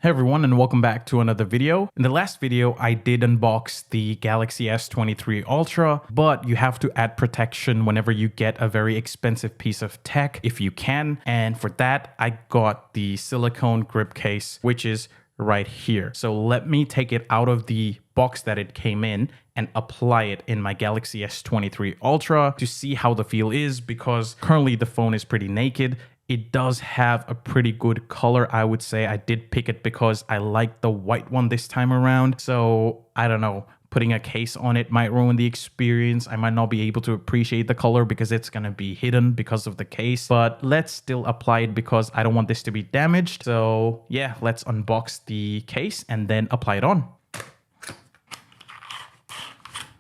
Hey everyone, and welcome back to another video. In the last video, I did unbox the Galaxy S23 Ultra, but you have to add protection whenever you get a very expensive piece of tech, if you can. And for that, I got the silicone grip case, which is right here. So let me take it out of the box that it came in and apply it in my Galaxy S23 Ultra to see how the feel is, because currently the phone is pretty naked. It does have a pretty good color, I would say. I did pick it because I like the white one this time around. So I don't know, putting a case on it might ruin the experience. I might not be able to appreciate the color because it's going to be hidden because of the case. But let's still apply it because I don't want this to be damaged. So yeah, let's unbox the case and then apply it on.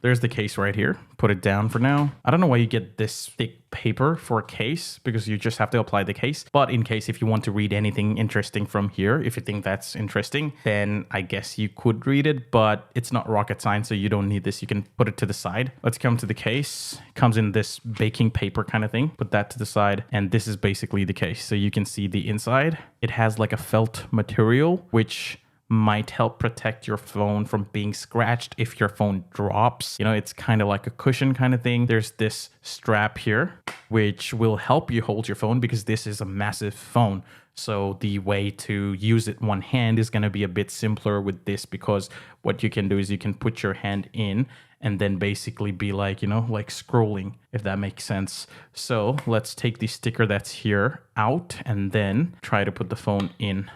There's the case right here. Put it down for now. I don't know why you get this thick paper for a case, because you just have to apply the case. But in case if you want to read anything interesting from here, if you think that's interesting, then I guess you could read it, but it's not rocket science, so you don't need this. You can put it to the side. Let's come to the case. It comes in this baking paper kind of thing. Put that to the side. And this is basically the case. So you can see the inside. It has like a felt material, which might help protect your phone from being scratched if your phone drops. You know, it's kind of like a cushion kind of thing. There's this strap here, which will help you hold your phone because this is a massive phone. So the way to use it one hand is going to be a bit simpler with this, because what you can do is you can put your hand in and then basically be like, you know, like scrolling, if that makes sense. So let's take the sticker that's here out and then try to put the phone in.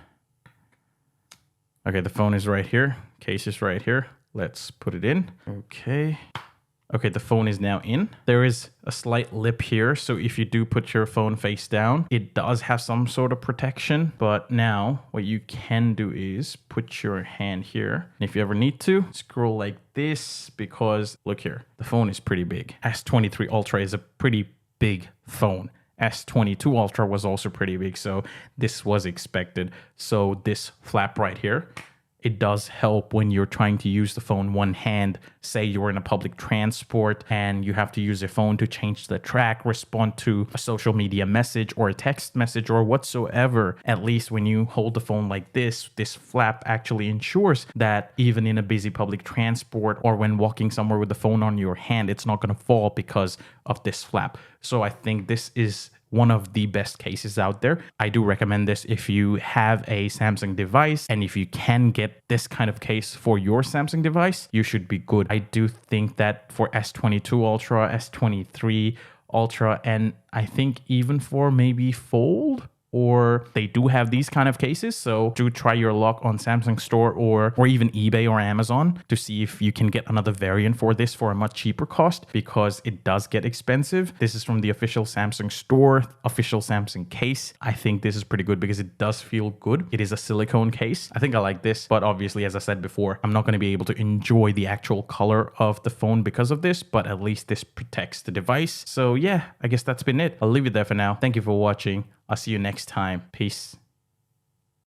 Okay, the phone is right here. Case is right here. Let's put it in. Okay, the phone is now in. There is a slight lip here, so if you do put your phone face down, it does have some sort of protection. But now what you can do is put your hand here. And if you ever need to, scroll like this, because look here, the phone is pretty big. S23 Ultra is a pretty big phone. S22 Ultra was also pretty big, so this was expected. So this flap right here, it does help when you're trying to use the phone one hand. Say you're in a public transport and you have to use your phone to change the track, respond to a social media message or a text message or whatsoever. At least when you hold the phone like this flap actually ensures that even in a busy public transport or when walking somewhere with the phone on your hand, it's not going to fall because of this flap. So I think this is one of the best cases out there. I do recommend this if you have a Samsung device, and if you can get this kind of case for your Samsung device, you should be good. I do think that for S22 Ultra, S23 Ultra, and I think even for maybe Fold, or they do have these kind of cases. So do try your luck on Samsung store or even eBay or Amazon to see if you can get another variant for this for a much cheaper cost, because it does get expensive. This is from the official Samsung store, official Samsung case. I think this is pretty good because it does feel good. It is a silicone case. I think I like this, but obviously, as I said before, I'm not going to be able to enjoy the actual color of the phone because of this, but at least this protects the device. So yeah, I guess that's been it. I'll leave it there for now. Thank you for watching. I'll see you next time. Peace.